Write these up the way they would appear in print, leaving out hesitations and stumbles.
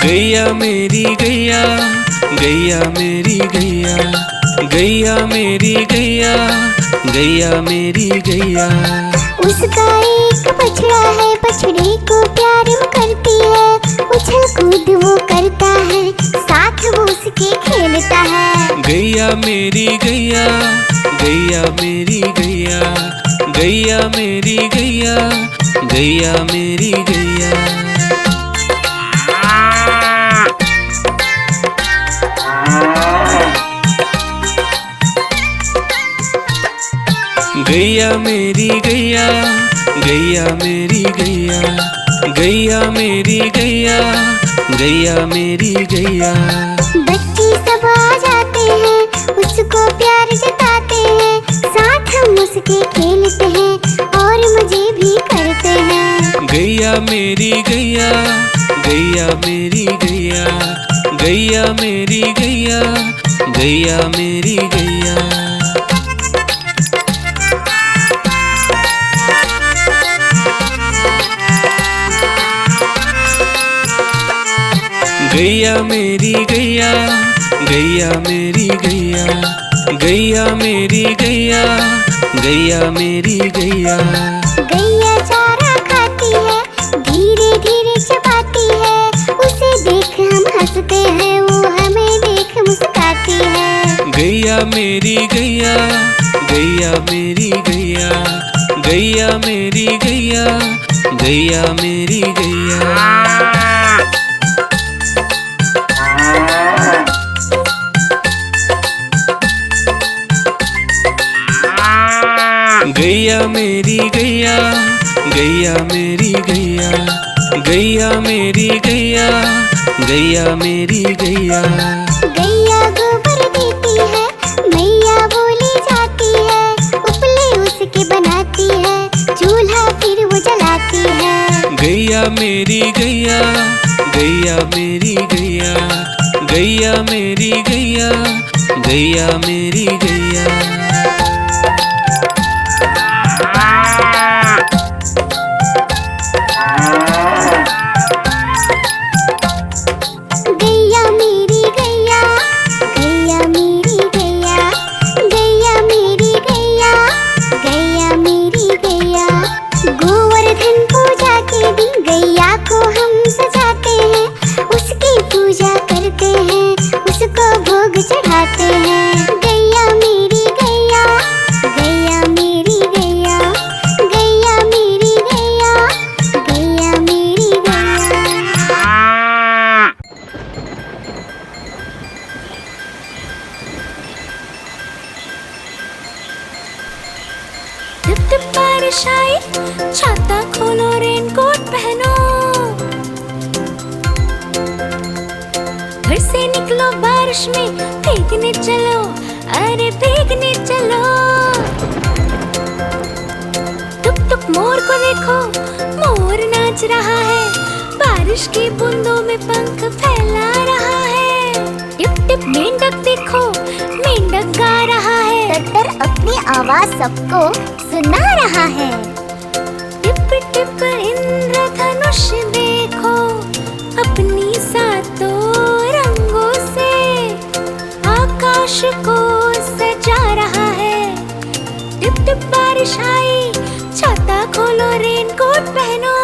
गैया मेरी गैया, गैया मेरी गैया, गैया मेरी गैया, गैया मेरी गैया। उसका एक बछड़ा है, बछड़े को प्यार वो करती है, उछल कूद वो करता है, साथ वो उसके खेलता है। गैया मेरी गैया, गैया मेरी गैया, गैया मेरी गैया, गैया मेरी गैया। गैया मेरी गैया, गैया मेरी गैया, गैया मेरी गैया, गैया मेरी गैया। बच्चे सब आ जाते हैं, उसको प्यार जताते हैं, साथ हम उसके खेलते हैं और मजे भी करते हैं। गैया मेरी गैया, गैया मेरी गैया, गैया मेरी गैया, गैया मेरी गैया। गैया मेरी गैया, गैया मेरी गैया, गैया मेरी गैया, गैया मेरी गैया। गैया चारा खाती है, धीरे धीरे चबाती है, उसे देख हम हंसते हैं, वो हमें देख मुस्कुराती है। गैया मेरी गैया, गैया मेरी गैया, गैया मेरी गैया, गैया मेरी गैया। गैया मेरी गैया, गैया मेरी गैया, गैया मेरी गैया, गैया मेरी गैया। गैया गोबर देती है, मैया बोली जाती है, उपले उसके बनाती है, चूल्हा फिर वो जलाती है। गैया मेरी गैया, गैया मेरी गैया, गैया मेरी गैया, गैया मेरी गैया। गैया मेरी गैया, गैया मेरी गैया, गैया मेरी गैया, गैया मेरी गैया। गोवर्धन पूजा के दिन गैया को हम सजाते हैं, उसकी पूजा करते हैं, उसको भोग चढ़ाते हैं। गैया मेरी गैया, गैया मेरी गैया, गैया मेरी गैया, गैया मेरी गैया। टिप टिप बारिश आई, छाता खोलो रेनकोट पहनो, घर से निकलो बारिश में, भीगने चलो, अरे भीगने चलो। टुक टुक मोर को देखो, मोर नाच रहा है, बारिश की बूंदों में पंख फैला रहा है। टिप टिप मेंढक देखो, मेंढक गा रहा है, टट्टर अपनी आवाज सबको सुना रहा है। टिप टिप इंद्रधनुष देखो, अपनी सातों रंगों से आकाश को सजा रहा है। टिप टिप बारिश आई, छाता खोलो रेनकोट पहनो।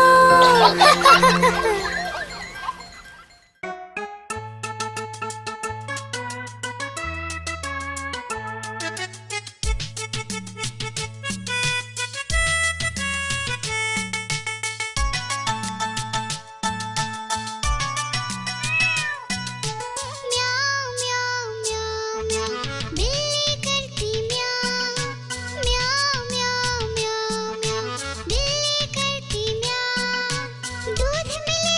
बिल्ली करती म्याऊं, म्याऊं म्याऊं म्याऊं म्याऊं, बिल्ली करती म्याऊं। दूध मिले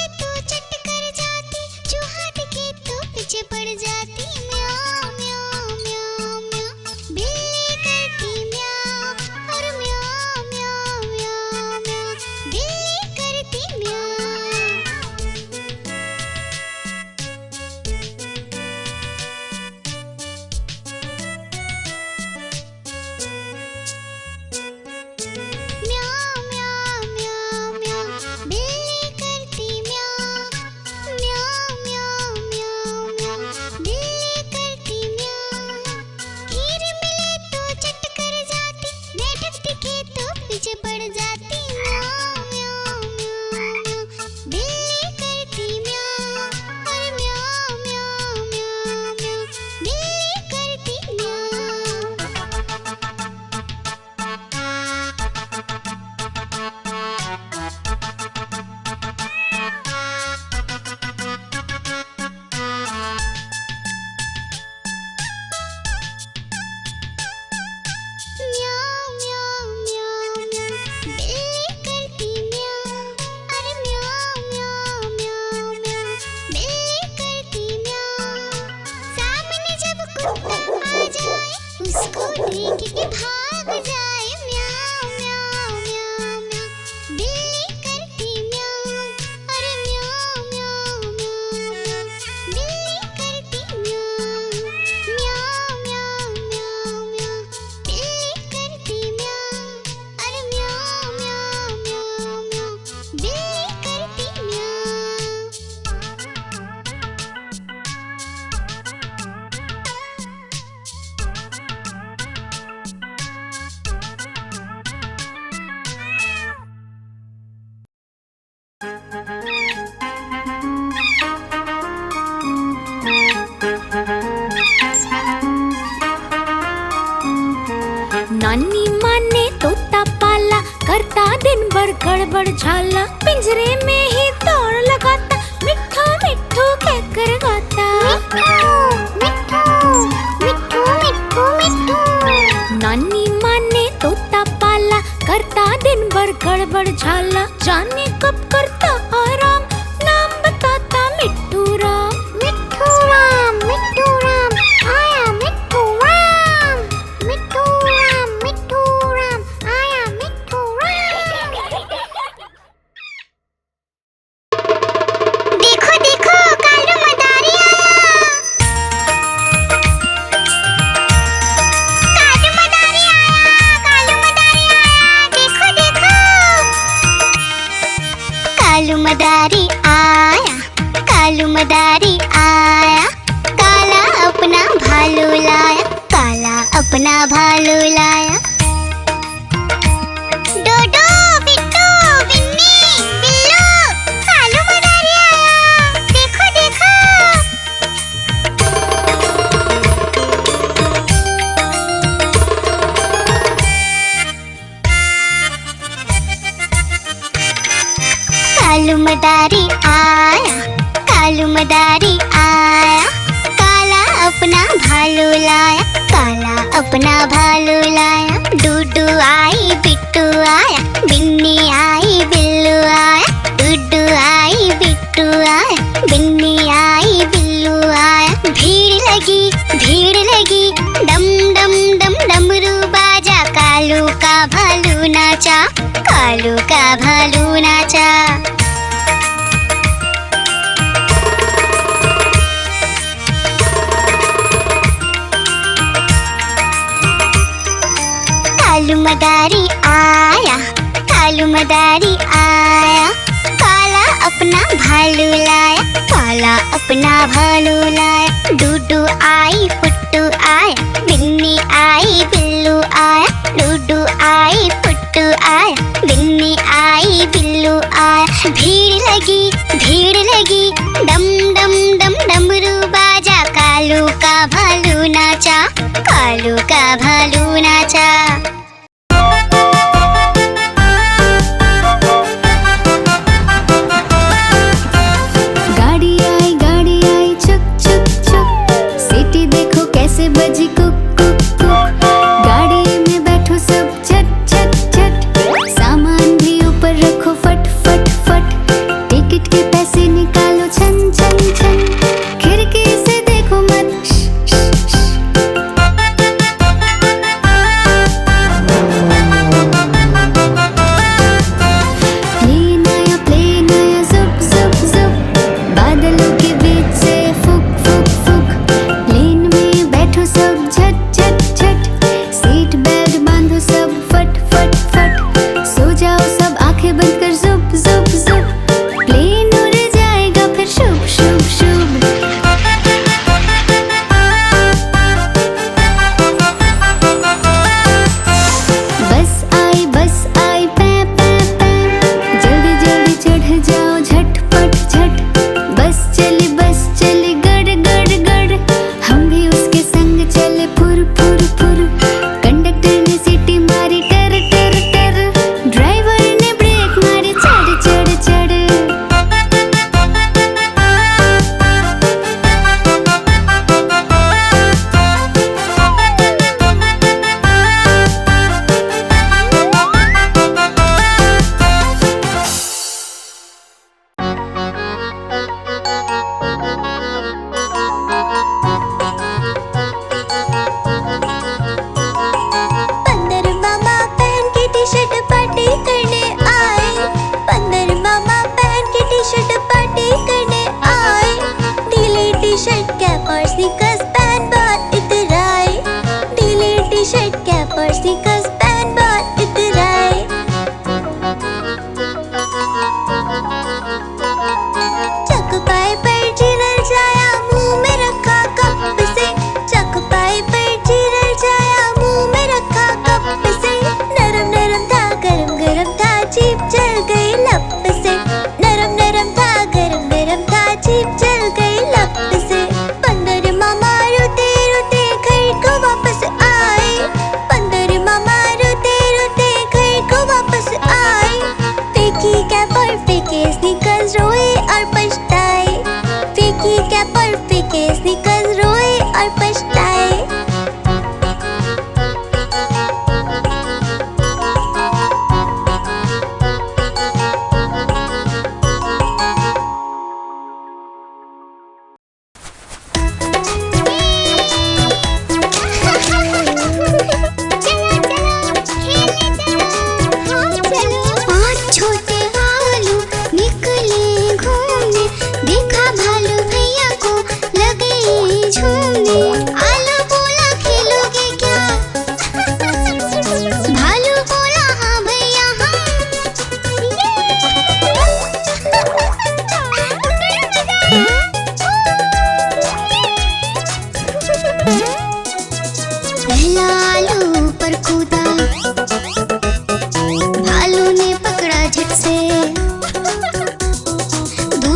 गड़बड़ झाला, पिंजरे में ही दौड़ लगाता, मिट्ठू मिट्ठू कहकर गाता। मिट्ठू मिट्ठू मिट्ठू मिट्ठू। नानी माँ ने तोता पाला, करता दिन भर गड़बड़ झाला, जाने कब करता आराम, नाम बताता मिट्ठू राम। मिट्ठू राम आया मिट्ठू राम। मिट्ठू राम आया मिट्ठू राम। देखो देखो कालू मदारी आया। कालू मदारी आया, देखो देखो। कालू मदारी आया, कालू मदारी आया, काला अपना भालू लाया, काला अपना भालू लाया। डोडो बिट्टू बिन्नी बिल्लू, कालू मदारी आया, देखो देखो। कालू मदारी आया, कालू मदारी आया, काला अपना भालू लाया, काला अपना भालू लाया। डूडू आई बिट्टू आया, बिन्नी आई बिल्लू आया, डूडू आई बिट्टू आया, बिन्नी आई बिल्लू आया। भीड़ लगी डम डम डम डमरू बाजा, कालू का भालू नाचा, कालू का भालू नाचा। कालू मदारी आया, कालू मदारी आया, काला अपना भालू लाया, काला अपना भालू लाया। डूडू आई पुट्टू आया, बिन्नी आई बिल्लू आया, डूडू आई पुट्टू आया, बिन्नी आई बिल्लू आया। भीड़ लगी डम डम डम डमरू बाजा, कालू का भालू नाचा, कालू का भालू नाचा। गाड़ी आई छुक छुक छुक, सीटी देखो कैसे बजी कुक कुक कुक। गाड़ी में बैठो सब झट झट झट, सामान भी ऊपर रखो फट फट फट, टिकट के पैसे निकालो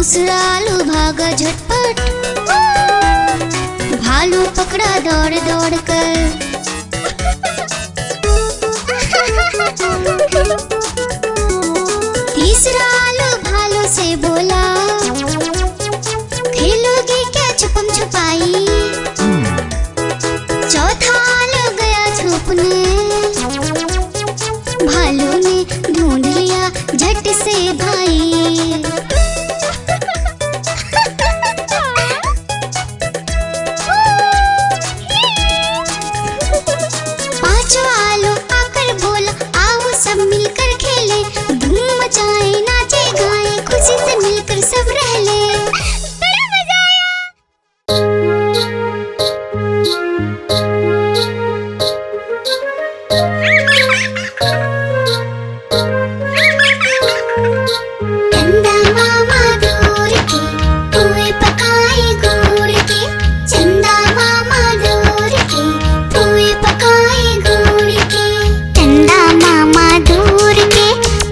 ससुरालू भागा झटपट, भालू पकड़ा दौड़ दौड़ कर। तीसरा आलू भालू से बोला, खेलोगे क्या छुपम छुपाई। चौथा आलू गया छुपने, भालू ने ढूंढ लिया झट से भाई। पांचवा आलू आकर बोला, आओ सब मिलकर खेले, धूम मचाए नाचे गाए, खुशी से मिलकर सब रह ले। बड़ा मजा चंदा मामा दूर के पुए पकाए गुड़ के, चंदा मामा दूर के पुए पकाए गुड़ के, चंदा मामा दूर के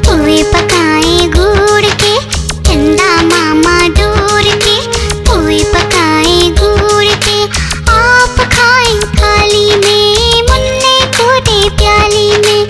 पुए पकाए गुड़ के, चंदा मामा दूर के पुए पकाए गुड़ के। आप खाए थाली में, मुन्ने को दे प्याली में,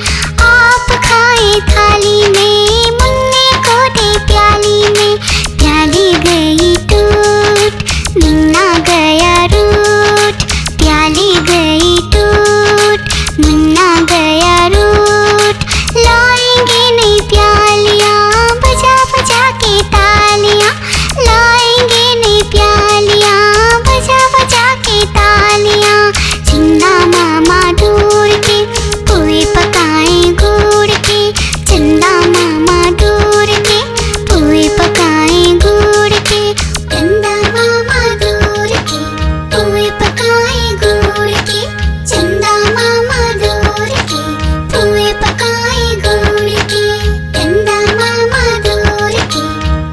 आप खाए थाली में, मुन्ने को दे प्याली में। प्याली गई टूट, मुन्ना गया रूठ, प्याली गई टूट, मुन्ना गया रूठ। लाएंगे नई प्यालियां, बजा बजा के तालियां, लाएंगे नई प्यालियां, बजा बजा के तालियां। चंदा मामा दूर के पुए पकाए गुड़ के, चंदा मामा दूर के पुए पकाए गुड़ के, चंदा मामा दूर के पुए पकाए गुड़ के, चंदा मामा दूर के पुए पकाए गुड़ के, चंदा मामा दूर के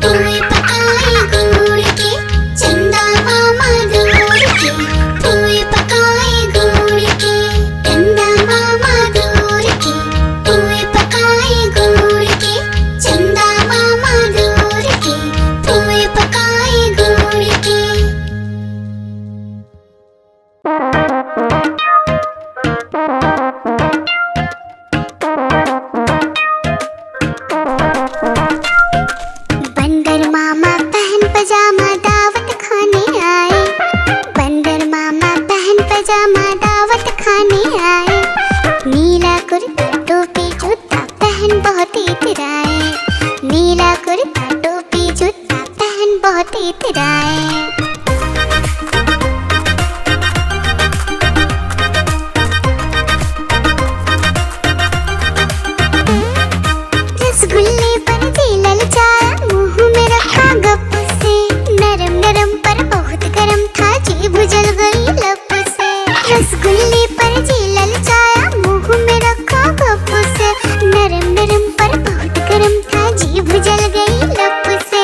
पुए पकाए गुड़ के, चंदा मामा दूर के पुए पकाए गुड़ के, चंदा मामा दूर के पुए पकाए गुड़ के, चंदा मामा दूर के पुए पकाए गुड़ के। बंदर मामा पहन पजामा दावत खाने आए, बंदर मामा पहन पजामा दावत खाने आए। नीला कुर्ता टोपी जूता पहन बहुत इतराए, नीला कुर्ता टोपी जूता पहन बहुत इतराए। रसगुल्ले पर जी ललचाया, मुंह में रखा गप से, नरम नरम पर बहुत गरम था, जीभ जल गई लब से। रसगुल्ले पर जी ललचाया, मुंह में रखा गप से, नरम नरम पर बहुत गरम था, जीभ जल गई लब से।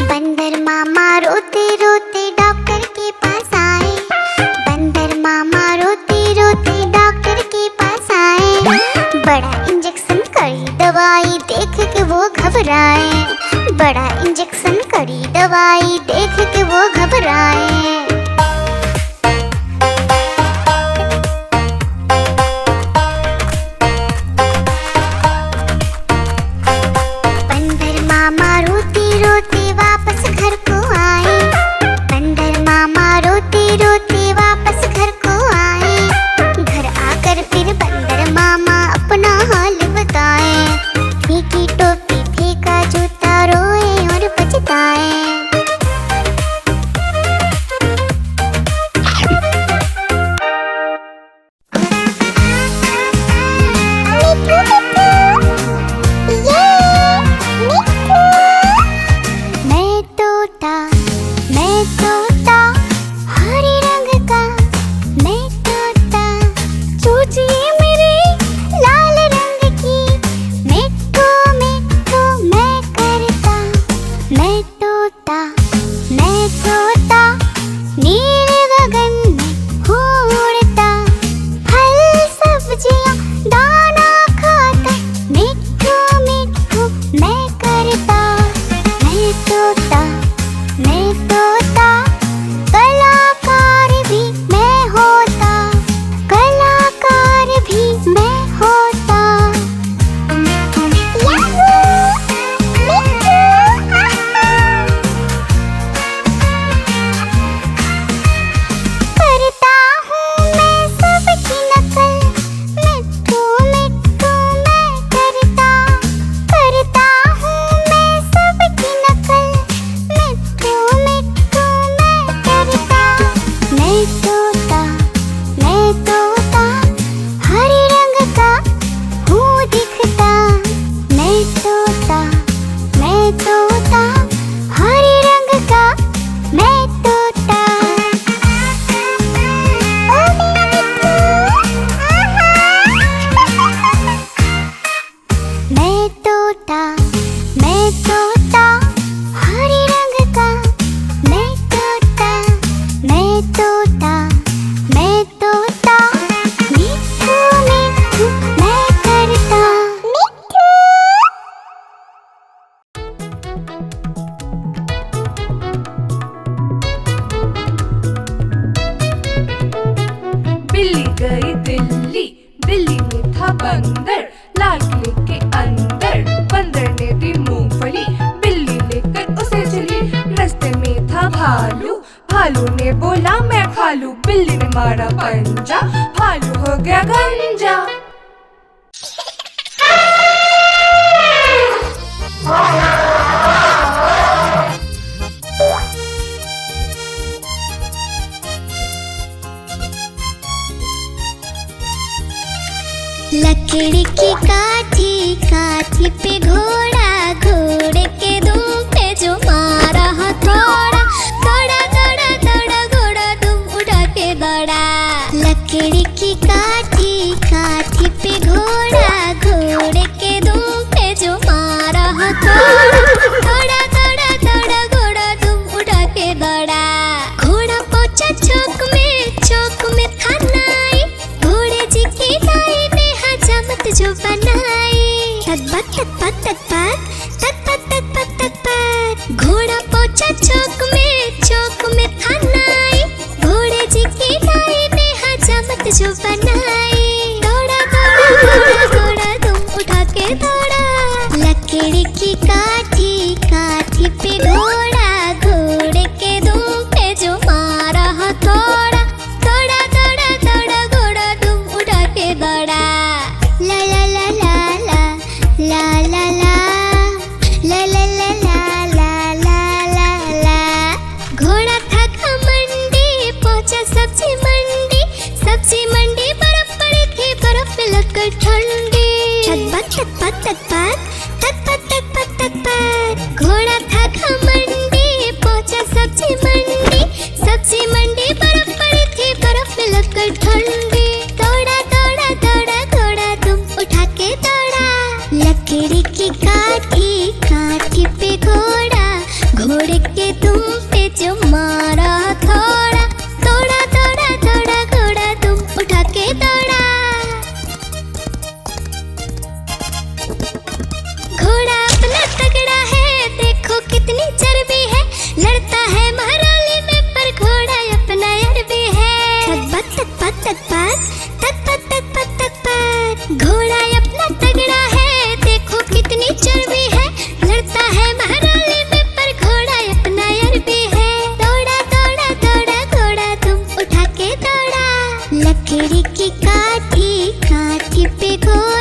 बंदर मामा रोते रोते डॉक्टर के पास आए, बंदर मामा रोते रोते डॉक्टर के पास आए। बड़ा इंजेक्शन कड़ी दवाई देख के वो घबराए, बड़ा इंजेक्शन कड़ी दवाई देख के वो घबराए। बंदर मामा रोते रोते वापस घर को आए, बंदर मामा रोते रोते वापस घर को आए। घर आकर फिर बंदर मामा अपना हाल बताए, फेंकी टोपी फेंका जूता, रोए और पछताए। था बंदर, लाल किले के अंदर। बंदर ने दी मूंगफली, बिल्ली लेकर उसे चली। रास्ते में था भालू, भालू ने बोला मैं खा लूं। बिल्ली ने मारा पंजा, भालू हो गया गंजा। लकड़ी की काठी, काठी पे घोड़ा, घोड़े के दुम पे जो मारा हथौड़ा। दौड़ा दौड़ा दौड़ा घोड़ा दुम उड़ा के दौड़ा। लकड़ी की काठी, काठी पे घोड़ा, घोड़े के दुम पे जो मारा हथौड़ा। दौड़ा दौड़ा दौड़ा घोड़ा दुम उड़ा के दौड़ा। घोड़ा पहुंचा चौक में था नाई। घोड़े जी की दाई ने हजामत जो बनाई। तक तक तक घोड़ा पहुंचा चौक में था नाई। घोड़े जी की दाई ने हजामत जो बनाई। दौड़ा दौड़ा घोड़ा तुम उठा के दौड़ा। लकड़ी की काठी, काठी पे घोड़ा, घोड़े के दुम पे जो मारा हथौड़ा। दौड़ा दौड़ा दौड़ा घोड़ा तुम उठा के दौड़ा। ला ला ला ला ला ला ला ला ला ला ला ला ला ला ला। घोड़ा था घमंडी, पहुंचा सब्जी मंडी। सब्जी मंडी बर्फ पड़ी थी, बर्फ में लगकर ठंडी। घोड़ा था घमंडी, पहुंचा सब्जी मंडी। सब्जी मंडी बर्फ पड़ी थी, बर्फ में लगकर ठंडी। दौड़ा दौड़ा दौड़ा घोड़ा तुम उठा के दौड़ा। लकड़ी की काठी, काठी पे घोड़ा, घोड़े के तुम पे जो मारा हथौड़ा। दौड़ा दौड़ा दौड़ा घोड़ा तुम उठा के दौड़ा। घोड़ा अपना तगड़ा है, देखो कितनी चर्बी है। लड़ता है महाराली में, पर घोड़ा अपना अरबी है। घोड़ा अपना तगड़ा है, देखो कितनी चर्बी है। लड़ता है महाराली में, पर घोड़ा अपना अरबी है। दौड़ा दौड़ा दौड़ा घोड़ा तुम उठा के दौड़ा। लकड़ी की काठी, काठी पे घोड़ा,